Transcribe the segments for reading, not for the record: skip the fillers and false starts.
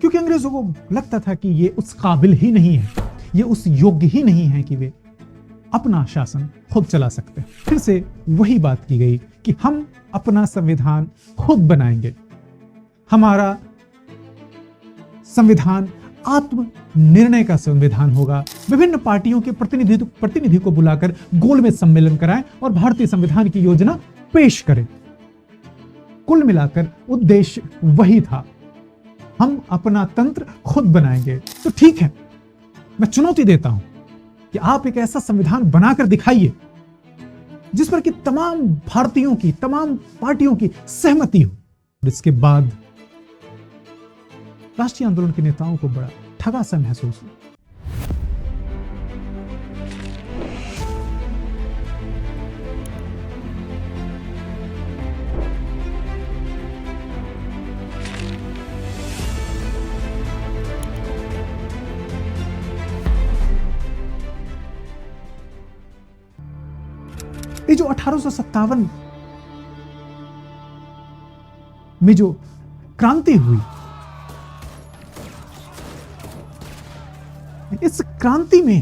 क्योंकि अंग्रेजों को लगता था कि ये उस काबिल ही नहीं है, ये उस योग्य ही नहीं है कि वे अपना शासन खुद चला सकते। फिर से वही बात की गई कि हम अपना संविधान खुद बनाएंगे, हमारा संविधान आत्म निर्णय का संविधान होगा। विभिन्न पार्टियों के प्रतिनिधि को बुलाकर गोल में सम्मेलन कराएं और भारतीय संविधान की योजना पेश करें। कुल मिलाकर उद्देश्य वही था, हम अपना तंत्र खुद बनाएंगे। तो ठीक है, मैं चुनौती देता हूं कि आप एक ऐसा संविधान बनाकर दिखाइए जिस पर कि तमाम भारतीयों की, तमाम पार्टियों की सहमति हो। इसके बाद राष्ट्रीय आंदोलन के नेताओं को बड़ा ठगा सा महसूस हुआ। ये जो 1857 में जो क्रांति हुई, इस क्रांति में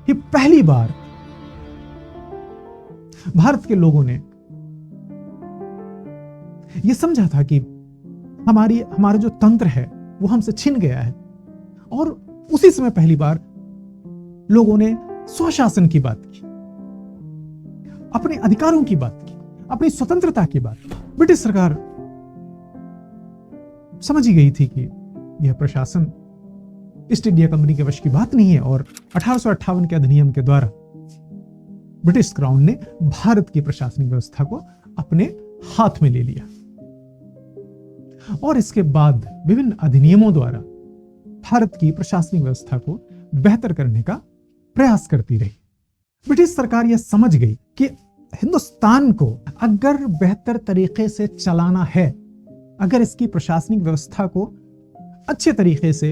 ही पहली बार भारत के लोगों ने यह समझा था कि हमारा जो तंत्र है वो हमसे छिन गया है। और उसी समय पहली बार लोगों ने स्वशासन की बात की, अपने अधिकारों की बात की, अपनी स्वतंत्रता की बात की। ब्रिटिश सरकार समझ ही गई थी कि यह प्रशासन ईस्ट इंडिया कंपनी के वश की बात नहीं है और 1858 के अधिनियम के द्वारा ब्रिटिश क्राउन ने भारत की प्रशासनिक व्यवस्था को अपने हाथ में ले लिया और इसके बाद विभिन्न अधिनियमों द्वारा भारत की प्रशासनिक व्यवस्था को बेहतर करने का प्रयास करती रही। ब्रिटिश सरकार यह समझ गई कि हिंदुस्तान को अगर बेहतर तरीके से चलाना है, अगर इसकी प्रशासनिक व्यवस्था को अच्छे तरीके से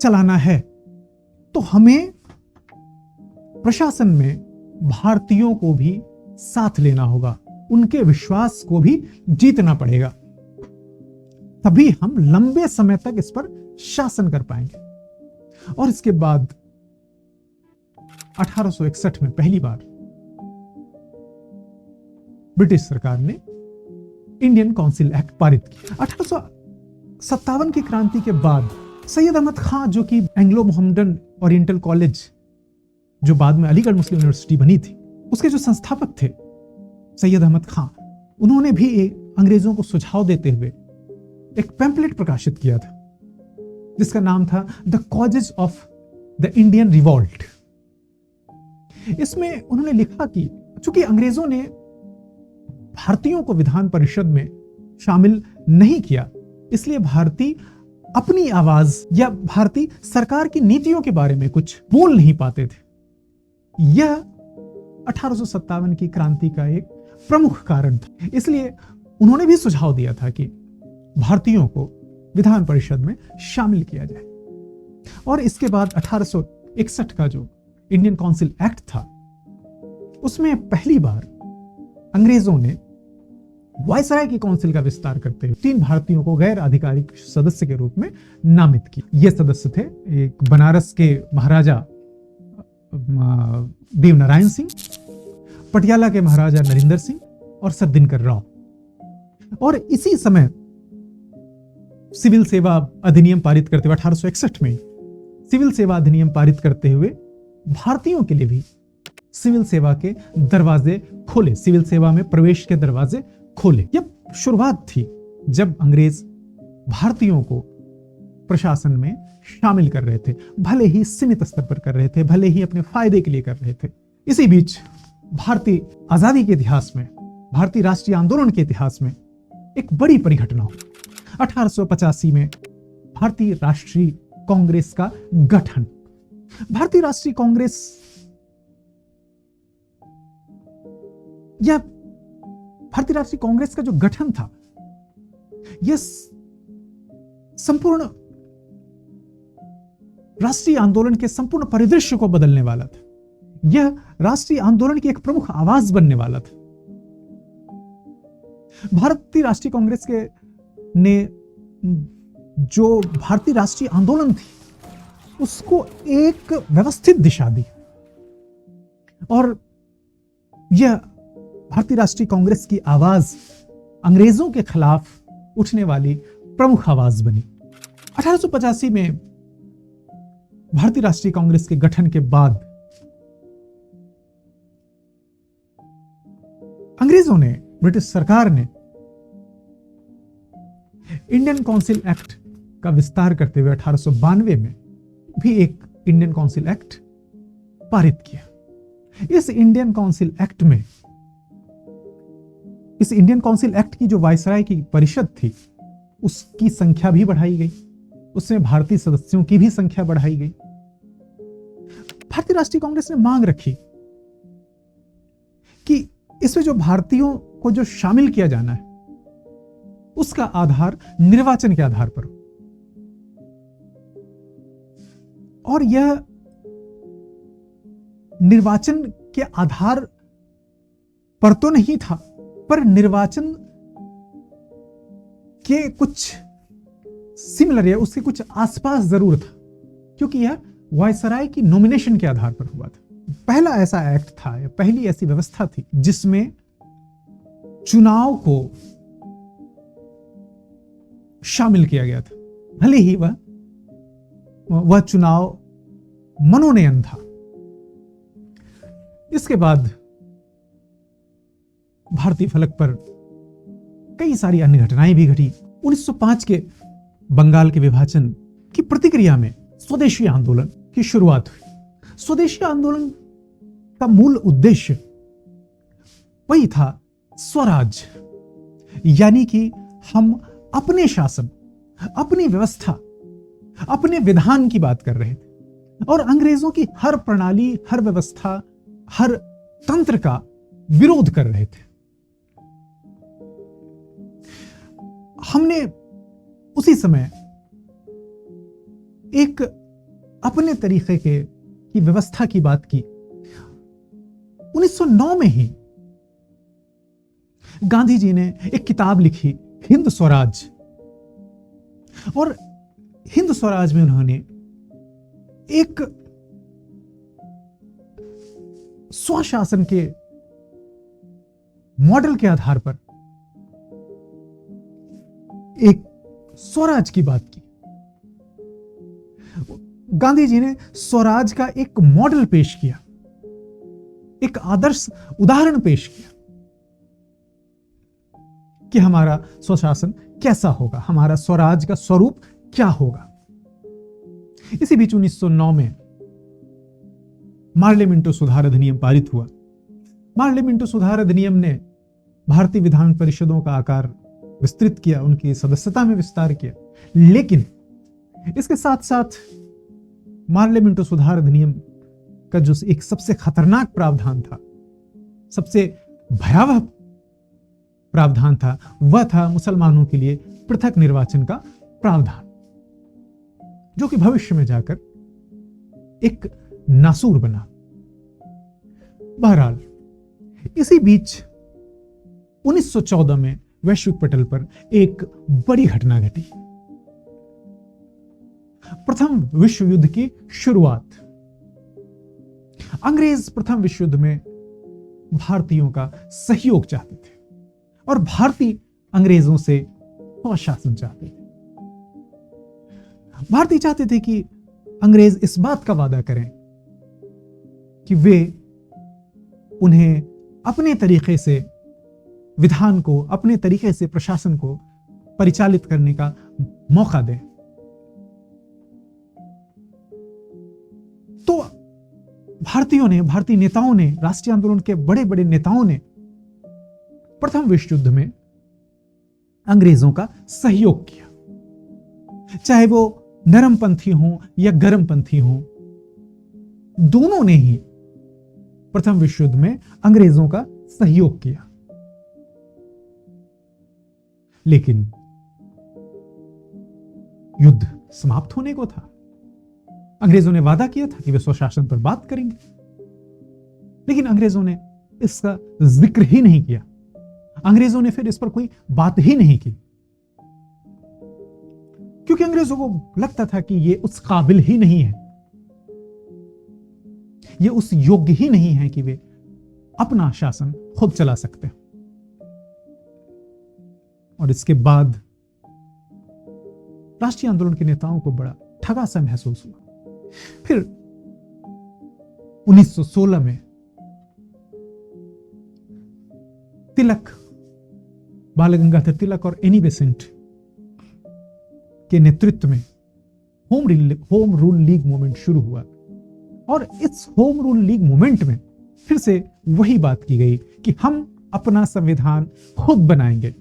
चलाना है, तो हमें प्रशासन में भारतीयों को भी साथ लेना होगा, उनके विश्वास को भी जीतना पड़ेगा, तभी हम लंबे समय तक इस पर शासन कर पाएंगे। और इसके बाद 1861 में पहली बार ब्रिटिश सरकार ने इंडियन काउंसिल एक्ट पारित किया। 1857 की क्रांति के बाद सैयद अहमद खान, जो कि एंग्लो मोहम्मदन ओरिएंटल कॉलेज, जो बाद में अलीगढ़ मुस्लिम यूनिवर्सिटी बनी थी, उसके जो संस्थापक थे सैयद अहमद खान, उन्होंने भी अंग्रेजों को सुझाव देते हुए एक पैम्पलेट प्रकाशित किया था जिसका नाम था the causes of the Indian revolt. इसमें उन्होंने लिखा कि चूंकि अंग्रेजों ने भारतीयों को विधान परिषद में शामिल नहीं किया, इसलिए भारतीय अपनी आवाज या भारतीय सरकार की नीतियों के बारे में कुछ बोल नहीं पाते थे। यह 1857 की क्रांति का एक प्रमुख कारण था। इसलिए उन्होंने भी सुझाव दिया था कि भारतीयों को विधान परिषद में शामिल किया जाए। और इसके बाद 1861 का जो इंडियन काउंसिल एक्ट था, उसमें पहली बार अंग्रेजों ने वायसराय की काउंसिल का विस्तार करते हुए 3 भारतीयों को गैर आधिकारिक सदस्य के रूप में नामित किया। ये सदस्य थे एक बनारस के महाराजा देवनारायण सिंह, पटियाला के महाराजा नरिंदर सिंह और सर दिनकर राव। और इसी समय सिविल सेवा अधिनियम पारित करते हुए 1861 में सिविल सेवा अधिनियम पारित करते हुए भारतीयों के लिए भी सिविल सेवा के दरवाजे खोले, सिविल सेवा में प्रवेश के दरवाजे खोले। यह शुरुआत थी जब अंग्रेज भारतीयों को प्रशासन में शामिल कर रहे थे, भले ही सीमित स्तर पर कर रहे थे, भले ही अपने फायदे के लिए कर रहे थे। इसी बीच भारतीय आजादी के इतिहास में, भारतीय राष्ट्रीय आंदोलन के इतिहास में एक बड़ी परिघटना हुई। 1885 में भारतीय राष्ट्रीय कांग्रेस का गठन। भारतीय राष्ट्रीय कांग्रेस या भारतीय राष्ट्रीय कांग्रेस का जो गठन था, यह संपूर्ण राष्ट्रीय आंदोलन के संपूर्ण परिदृश्य को बदलने वाला था। यह राष्ट्रीय आंदोलन की एक प्रमुख आवाज बनने वाला था। भारतीय राष्ट्रीय कांग्रेस के ने जो भारतीय राष्ट्रीय आंदोलन थी उसको एक व्यवस्थित दिशा दी और यह भारतीय राष्ट्रीय कांग्रेस की आवाज अंग्रेजों के खिलाफ उठने वाली प्रमुख आवाज बनी। 1885 में भारतीय राष्ट्रीय कांग्रेस के गठन के बाद अंग्रेजों ने, ब्रिटिश सरकार ने इंडियन काउंसिल एक्ट का विस्तार करते हुए 1892 में भी एक इंडियन काउंसिल एक्ट पारित किया। इस इंडियन काउंसिल एक्ट की जो वायसराय की परिषद थी उसकी संख्या भी बढ़ाई गई, उसमें भारतीय सदस्यों की भी संख्या बढ़ाई गई। भारतीय राष्ट्रीय कांग्रेस ने मांग रखी कि इसमें जो भारतीयों को जो शामिल किया जाना है उसका आधार निर्वाचन के आधार पर हो, और यह निर्वाचन के आधार पर तो नहीं था, पर निर्वाचन के कुछ सिमिलर या उसके कुछ आसपास जरूर था, क्योंकि यह वायसराय की नॉमिनेशन के आधार पर हुआ था। पहला ऐसा एक्ट था, पहली ऐसी व्यवस्था थी जिसमें चुनाव को शामिल किया गया था, भले ही वह चुनाव मनोनयन था। इसके बाद भारतीय फलक पर कई सारी अन्य घटनाएं भी घटी। 1905 के बंगाल के विभाजन की प्रतिक्रिया में स्वदेशी आंदोलन की शुरुआत हुई। स्वदेशी आंदोलन का मूल उद्देश्य वही था स्वराज, यानी कि हम अपने शासन, अपनी व्यवस्था, अपने विधान की बात कर रहे थे और अंग्रेजों की हर प्रणाली, हर व्यवस्था, हर तंत्र का विरोध कर रहे थे। हमने उसी समय एक अपने तरीके की व्यवस्था की बात की। 1909 में ही गांधी जी ने एक किताब लिखी, हिंद स्वराज, और हिंद स्वराज में उन्होंने एक स्वशासन के मॉडल के आधार पर एक स्वराज की बात की। गांधी जी ने स्वराज का एक मॉडल पेश किया, एक आदर्श उदाहरण पेश किया कि हमारा स्वशासन कैसा होगा, हमारा स्वराज का स्वरूप क्या होगा। इसी बीच 1909 में मार्ले मिंटो सुधार अधिनियम पारित हुआ। मार्ले मिंटो सुधार अधिनियम ने भारतीय विधान परिषदों का आकार विस्तृत किया, उनकी सदस्यता में विस्तार किया, लेकिन इसके साथ साथ मार्ले मिंटो सुधार अधिनियम का जो एक सबसे खतरनाक प्रावधान था, सबसे भयावह प्रावधान था, वह था मुसलमानों के लिए पृथक निर्वाचन का प्रावधान, जो कि भविष्य में जाकर एक नासूर बना। बहरहाल इसी बीच 1914 में वैश्विक पटल पर एक बड़ी घटना घटी। प्रथम विश्व युद्ध की शुरुआत। अंग्रेज प्रथम विश्व युद्ध में भारतीयों का सहयोग चाहते थे और भारतीय अंग्रेजों से स्वशासन चाहते थे। भारतीय चाहते थे कि अंग्रेज इस बात का वादा करें कि वे उन्हें अपने तरीके से विधान को, अपने तरीके से प्रशासन को परिचालित करने का मौका दें। तो भारतीयों ने, भारतीय नेताओं ने, राष्ट्रीय आंदोलन के बड़े बड़े नेताओं ने प्रथम विश्व युद्ध में अंग्रेजों का सहयोग किया, चाहे वो नरमपंथी हों या गर्मपंथी हों, दोनों ने ही प्रथम विश्व युद्ध में अंग्रेजों का सहयोग किया। लेकिन युद्ध समाप्त होने को था। अंग्रेजों ने वादा किया था कि वे स्वशासन पर बात करेंगे, लेकिन अंग्रेजों ने इसका जिक्र ही नहीं किया। अंग्रेजों ने फिर इस पर कोई बात ही नहीं की। क्योंकि अंग्रेजों को लगता था कि ये उस काबिल ही नहीं है, ये उस योग्य ही नहीं है कि वे अपना शासन खुद चला सकते हैं। और इसके बाद राष्ट्रीय आंदोलन के नेताओं को बड़ा ठगा सा महसूस हुआ। फिर 1916 में तिलक, बाल गंगाधर तिलक और एनी बेसेंट के नेतृत्व में होम रूल लीग मूवमेंट शुरू हुआ। और इस होम रूल लीग मूवमेंट में फिर से वही बात की गई कि हम अपना संविधान खुद बनाएंगे,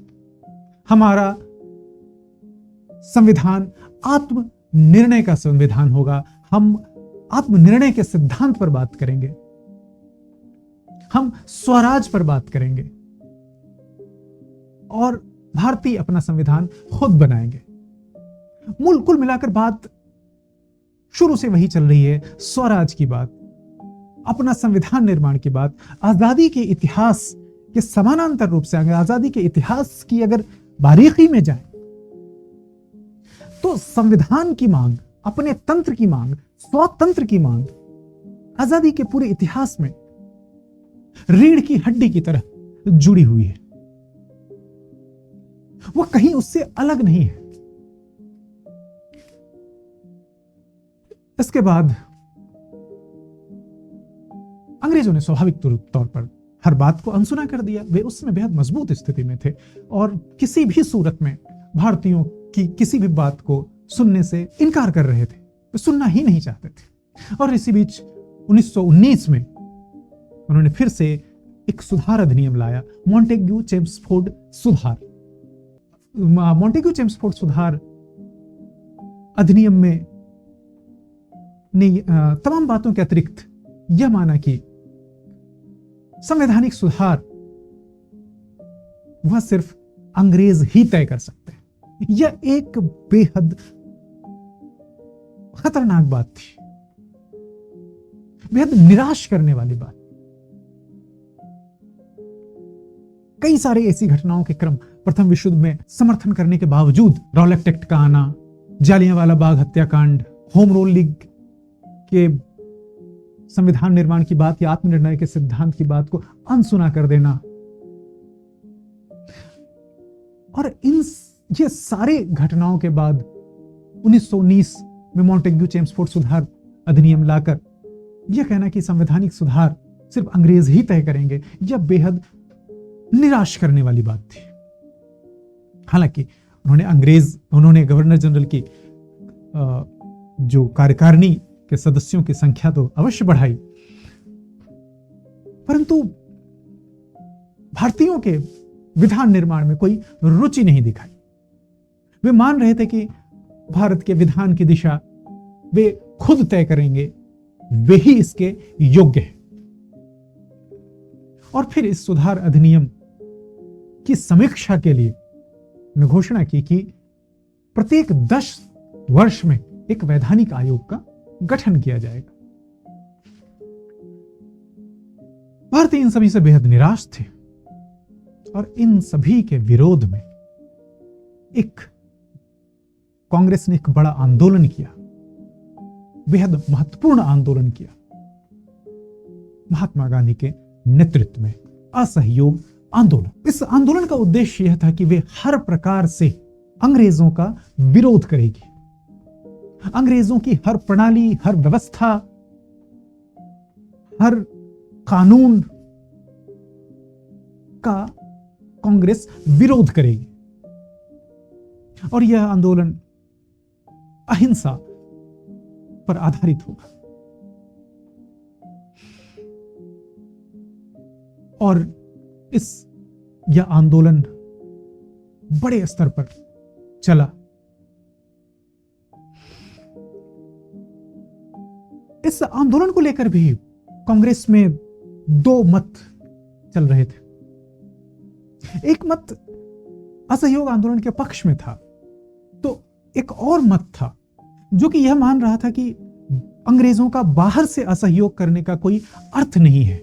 हमारा संविधान आत्मनिर्णय का संविधान होगा, हम आत्मनिर्णय के सिद्धांत पर बात करेंगे, हम स्वराज पर बात करेंगे और भारतीय अपना संविधान खुद बनाएंगे। कुल मिलाकर बात शुरू से वही चल रही है, स्वराज की बात, अपना संविधान निर्माण की बात। आजादी के इतिहास के समानांतर रूप से, अगर आजादी के इतिहास की अगर बारीकी में जाए तो संविधान की मांग, अपने तंत्र की मांग, स्वतंत्र की मांग आजादी के पूरे इतिहास में रीढ़ की हड्डी की तरह जुड़ी हुई है, वो कहीं उससे अलग नहीं है। इसके बाद अंग्रेजों ने स्वाभाविक तौर पर हर बात को अनसुना कर दिया। वे उस समय बेहद मजबूत स्थिति में थे और किसी भी सूरत में भारतीयों की किसी भी बात को सुनने से इनकार कर रहे थे, वे सुनना ही नहीं चाहते थे। और इसी बीच 1919 में उन्होंने फिर से एक सुधार अधिनियम लाया, मॉन्टेग्यू चेम्सफोर्ड सुधार। मॉन्टेग्यू चेम्सफोर्ड सुधार अधिनियम में ने तमाम बातों के अतिरिक्त यह माना कि संवैधानिक सुधार वह सिर्फ अंग्रेज ही तय कर सकते हैं। यह एक बेहद खतरनाक बात थी, बेहद निराश करने वाली बात। कई सारे ऐसी घटनाओं के क्रम प्रथम विश्व युद्ध में समर्थन करने के बावजूद, रॉलेट एक्ट का आना, जालियांवाला बाग हत्याकांड, होम रूल लीग के संविधान निर्माण की बात या आत्मनिर्णय के सिद्धांत की बात को अनसुना कर देना, और ये सारे घटनाओं के बाद 1919 में मॉन्टेग्यू चेम्सफोर्ड सुधार अधिनियम लाकर यह कहना कि संवैधानिक सुधार सिर्फ अंग्रेज ही तय करेंगे, यह बेहद निराश करने वाली बात थी। हालांकि उन्होंने गवर्नर जनरल की जो कार्यकारिणी के सदस्यों की संख्या तो अवश्य बढ़ाई, परंतु भारतीयों के विधान निर्माण में कोई रुचि नहीं दिखाई। वे मान रहे थे कि भारत के विधान की दिशा वे खुद तय करेंगे, वे ही इसके योग्य हैं। और फिर इस सुधार अधिनियम की समीक्षा के लिए उन्होंने घोषणा की कि प्रत्येक 10 वर्ष में एक वैधानिक आयोग का गठन किया जाएगा। भारतीय इन सभी से बेहद निराश थे और इन सभी के विरोध में कांग्रेस ने एक बड़ा आंदोलन किया, बेहद महत्वपूर्ण आंदोलन किया। महात्मा गांधी के नेतृत्व में असहयोग आंदोलन। इस आंदोलन का उद्देश्य यह था कि वे हर प्रकार से अंग्रेजों का विरोध करेगी, अंग्रेजों की हर प्रणाली, हर व्यवस्था, हर कानून का कांग्रेस विरोध करेगी। और यह आंदोलन अहिंसा पर आधारित होगा। और यह आंदोलन बड़े स्तर पर चला। इस आंदोलन को लेकर भी कांग्रेस में 2 मत चल रहे थे। एक मत असहयोग आंदोलन के पक्ष में था, तो एक और मत था जो कि यह मान रहा था कि अंग्रेजों का बाहर से असहयोग करने का कोई अर्थ नहीं है,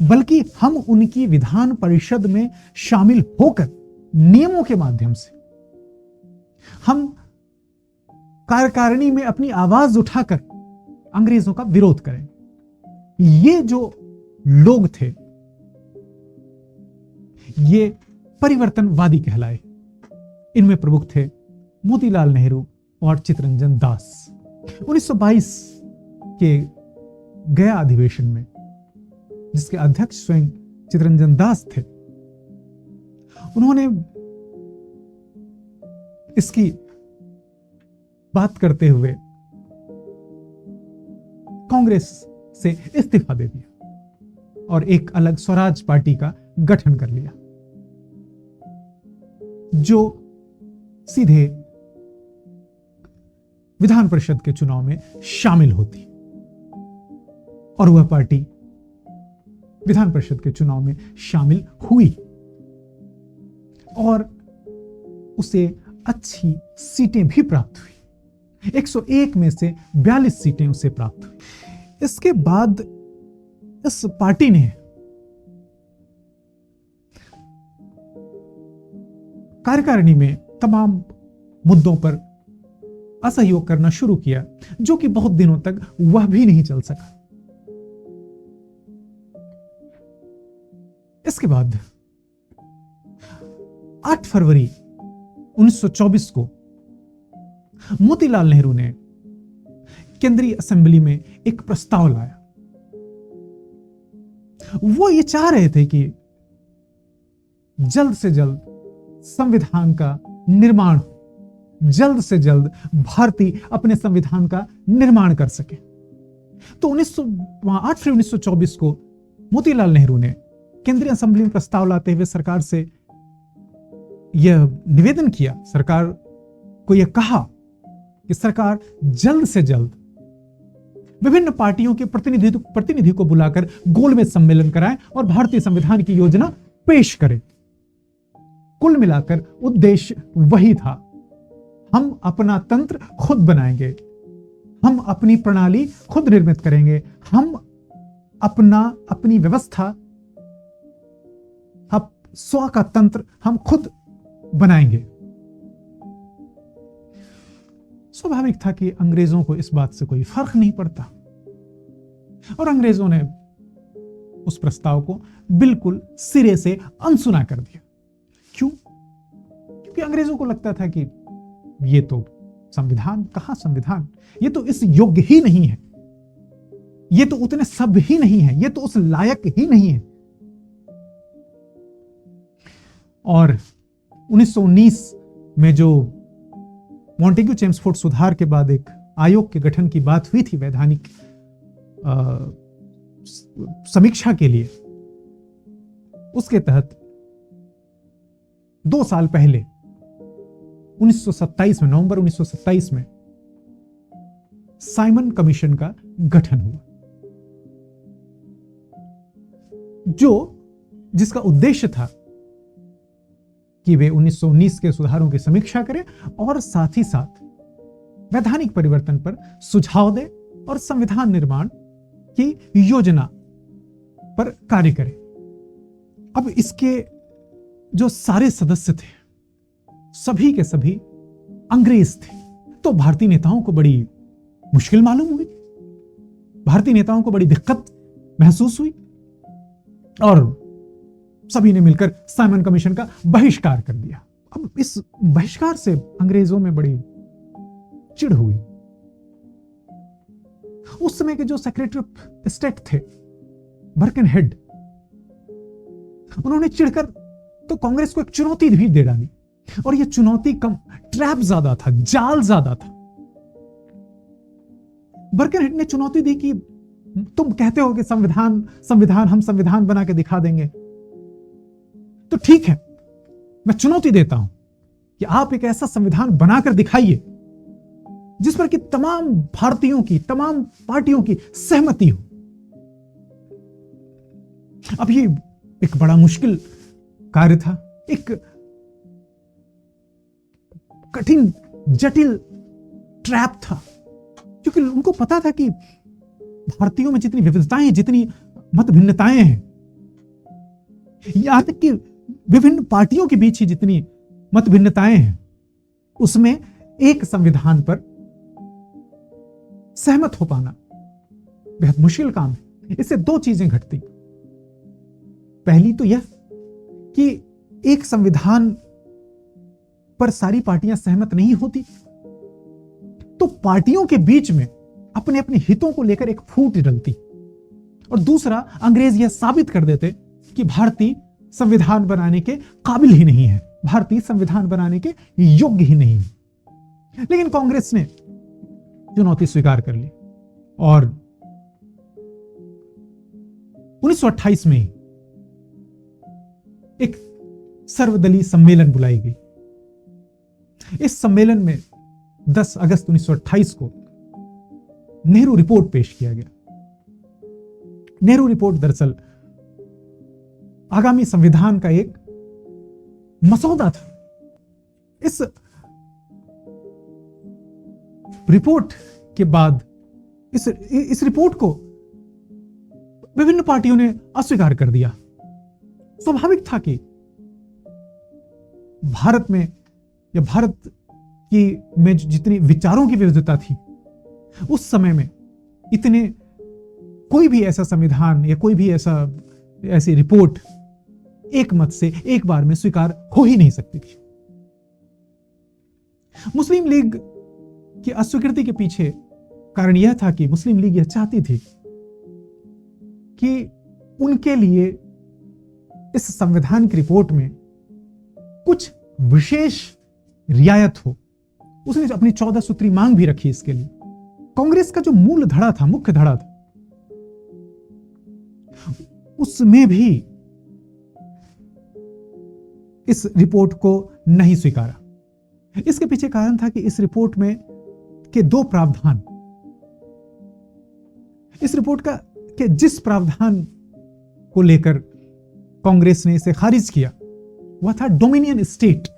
बल्कि हम उनकी विधान परिषद में शामिल होकर नियमों के माध्यम से हम कार्यकारिणी में अपनी आवाज उठाकर अंग्रेजों का विरोध करें। ये जो लोग थे ये परिवर्तनवादी कहलाए। इनमें प्रमुख थे मोतीलाल नेहरू और चित्तरंजन दास। 1922 के गया अधिवेशन में, जिसके अध्यक्ष स्वयं चित्तरंजन दास थे, उन्होंने इसकी बात करते हुए कांग्रेस से इस्तीफा दे दिया और एक अलग स्वराज पार्टी का गठन कर लिया, जो सीधे विधान परिषद के चुनाव में शामिल होती। और वह पार्टी विधान परिषद के चुनाव में शामिल हुई और उसे अच्छी सीटें भी प्राप्त हुई। 101 में से 42 सीटें उसे प्राप्त हुई। इसके बाद इस पार्टी ने कार्यकारिणी में तमाम मुद्दों पर असहयोग करना शुरू किया, जो कि बहुत दिनों तक वह भी नहीं चल सका। इसके बाद 8 फरवरी 1924 को मोतीलाल नेहरू ने केंद्रीय असेंबली में एक प्रस्ताव लाया। वो ये चाह रहे थे कि जल्द से जल्द संविधान का निर्माण हो, जल्द से जल्द भारतीय अपने संविधान का निर्माण कर सके। तो 8 फरवरी 1924 को मोतीलाल नेहरू ने केंद्रीय असेंबली में प्रस्ताव लाते हुए सरकार से यह निवेदन किया, सरकार को यह कहा कि सरकार जल्द से जल्द विभिन्न पार्टियों के प्रतिनिधि को बुलाकर गोलमेज सम्मेलन कराए और भारतीय संविधान की योजना पेश करे। कुल मिलाकर उद्देश्य वही था, हम अपना तंत्र खुद बनाएंगे, हम अपनी प्रणाली खुद निर्मित करेंगे, हम अपनी व्यवस्था, स्व का तंत्र हम खुद बनाएंगे। स्वाभाविक था कि अंग्रेजों को इस बात से कोई फर्क नहीं पड़ता और अंग्रेजों ने उस प्रस्ताव को बिल्कुल सिरे से अनसुना कर दिया। क्यों? क्योंकि अंग्रेजों को लगता था कि ये तो संविधान, कहां संविधान, ये तो इस योग्य ही नहीं है, ये तो उतने सभ्य ही नहीं है, ये तो उस लायक ही नहीं है। और 1919 में जो मॉन्टेग्यू चेम्सफोर्ड सुधार के बाद एक आयोग के गठन की बात हुई थी वैधानिक समीक्षा के लिए, उसके तहत 2 साल पहले 1927 में, नवंबर 1927 में साइमन कमीशन का गठन हुआ, जिसका उद्देश्य था कि वे 1919 के सुधारों की समीक्षा करें और साथ ही साथ वैधानिक परिवर्तन पर सुझाव दें और संविधान निर्माण की योजना पर कार्य करें। अब इसके जो सारे सदस्य थे, सभी के सभी अंग्रेज थे, तो भारतीय नेताओं को बड़ी मुश्किल मालूम हुई, भारतीय नेताओं को बड़ी दिक्कत महसूस हुई और सभी ने मिलकर साइमन कमीशन का बहिष्कार कर दिया। अब इस बहिष्कार से अंग्रेजों में बड़ी चिढ़ हुई। उस समय के जो सेक्रेटरी ऑफ स्टेट थे बर्कनहेड, उन्होंने चिढ़कर तो कांग्रेस को एक चुनौती भी दे डाली और यह चुनौती कम, ट्रैप ज्यादा था, जाल ज्यादा था। बर्कनहेड ने चुनौती दी कि तुम कहते हो कि संविधान हम संविधान बना के दिखा देंगे, तो ठीक है, मैं चुनौती देता हूं कि आप एक ऐसा संविधान बनाकर दिखाइए जिस पर कि तमाम भारतीयों की, तमाम पार्टियों की सहमति हो। अब ये एक बड़ा मुश्किल कार्य था, एक कठिन जटिल ट्रैप था, क्योंकि उनको पता था कि भारतीयों में जितनी विविधताएं हैं, जितनी मत भिन्नताएं हैं, यहां तक कि विभिन्न पार्टियों के बीच ही जितनी मत भिन्नताएं हैं, उसमें एक संविधान पर सहमत हो पाना बेहद मुश्किल काम है। इससे दो चीजें घटती। पहली तो यह कि एक संविधान पर सारी पार्टियां सहमत नहीं होती, तो पार्टियों के बीच में अपने अपने हितों को लेकर एक फूट डलती। और दूसरा, अंग्रेज यह साबित कर देते कि भारतीय संविधान बनाने के काबिल ही नहीं है, भारतीय संविधान बनाने के योग्य ही नहीं है। लेकिन कांग्रेस ने चुनौती स्वीकार कर ली और 1928 में एक सर्वदलीय सम्मेलन बुलाई गई। इस सम्मेलन में 10 अगस्त 1928 को नेहरू रिपोर्ट पेश किया गया। नेहरू रिपोर्ट दरअसल आगामी संविधान का एक मसौदा था। इस रिपोर्ट के बाद इस रिपोर्ट को विभिन्न पार्टियों ने अस्वीकार कर दिया। स्वाभाविक था कि भारत में या भारत की में जितनी विचारों की विविधता थी, उस समय में इतने कोई भी ऐसा संविधान या कोई भी ऐसी रिपोर्ट एक मत से एक बार में स्वीकार हो ही नहीं सकती थी। मुस्लिम लीग की अस्वीकृति के पीछे कारण यह था कि मुस्लिम लीग यह चाहती थी कि उनके लिए इस संविधान की रिपोर्ट में कुछ विशेष रियायत हो। उसने अपनी 14 सूत्री मांग भी रखी इसके लिए। कांग्रेस का जो मूल धड़ा था, मुख्य धड़ा था, उसमें भी इस रिपोर्ट को नहीं स्वीकारा। इसके पीछे कारण था कि इस रिपोर्ट में के दो प्रावधान, इस रिपोर्ट का के जिस प्रावधान को लेकर कांग्रेस ने इसे खारिज किया वह था डोमिनियन स्टेट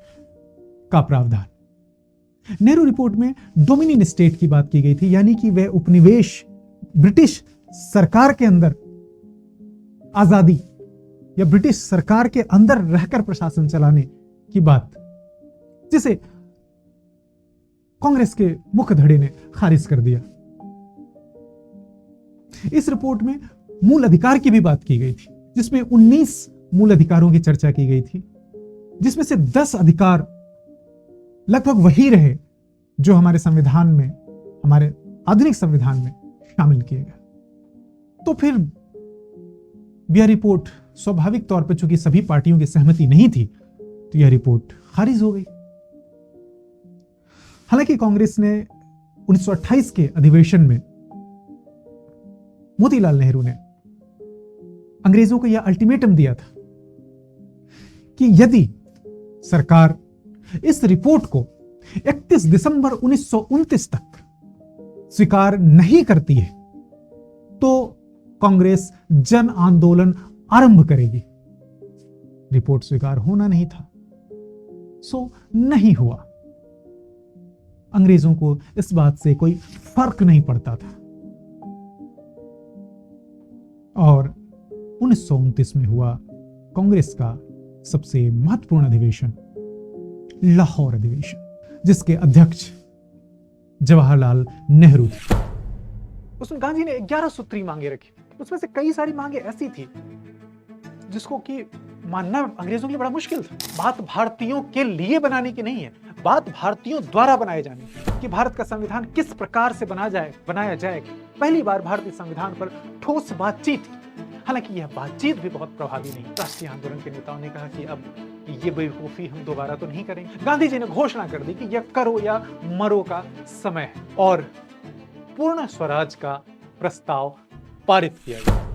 का प्रावधान। नेहरू रिपोर्ट में डोमिनियन स्टेट की बात की गई थी, यानी कि वह उपनिवेश ब्रिटिश सरकार के अंदर आजादी या ब्रिटिश सरकार के अंदर रहकर प्रशासन चलाने की बात, जिसे कांग्रेस के मुख्य धड़े ने खारिज कर दिया। इस रिपोर्ट में मूल अधिकार की भी बात की गई थी, जिसमें 19 मूल अधिकारों की चर्चा की गई थी, जिसमें से 10 अधिकार लगभग वही रहे जो हमारे संविधान में, हमारे आधुनिक संविधान में शामिल किए गए। तो फिर यह रिपोर्ट स्वाभाविक तौर पर, चूंकि सभी पार्टियों की सहमति नहीं थी, तो यह रिपोर्ट खारिज हो गई। हालांकि कांग्रेस ने 1928 के अधिवेशन में मोतीलाल नेहरू ने अंग्रेजों को यह अल्टीमेटम दिया था कि यदि सरकार इस रिपोर्ट को 31 दिसंबर 1929 तक स्वीकार नहीं करती है तो कांग्रेस जन आंदोलन आरंभ करेगी। रिपोर्ट स्वीकार होना नहीं था, सो नहीं हुआ। अंग्रेजों को इस बात से कोई फर्क नहीं पड़ता था और 1929 में हुआ कांग्रेस का सबसे महत्वपूर्ण अधिवेशन, लाहौर अधिवेशन, जिसके अध्यक्ष जवाहरलाल नेहरू थे। उसमें गांधी ने 11 सूत्री मांगे रखी। उसमें से कई सारी मांगे ऐसी थी जिसको कि मानना अंग्रेजों के लिए बड़ा मुश्किल था। बात भारतीयों के लिए बनाने की नहीं है, बात भारतीयों द्वारा बनाए जाने कि भारत का संविधान किस प्रकार से बनाया जाएगा। पहली बार भारतीय संविधान पर ठोस बातचीत। हालांकि यह बातचीत भी बहुत प्रभावी नहीं। राष्ट्रीय आंदोलन के नेताओं ने कहा कि अब ये बेवकूफी हम दोबारा तो नहीं करेंगे। गांधी जी ने घोषणा कर दी कि यह करो या मरो का समय है और पूर्ण स्वराज का प्रस्ताव पारित किया गया।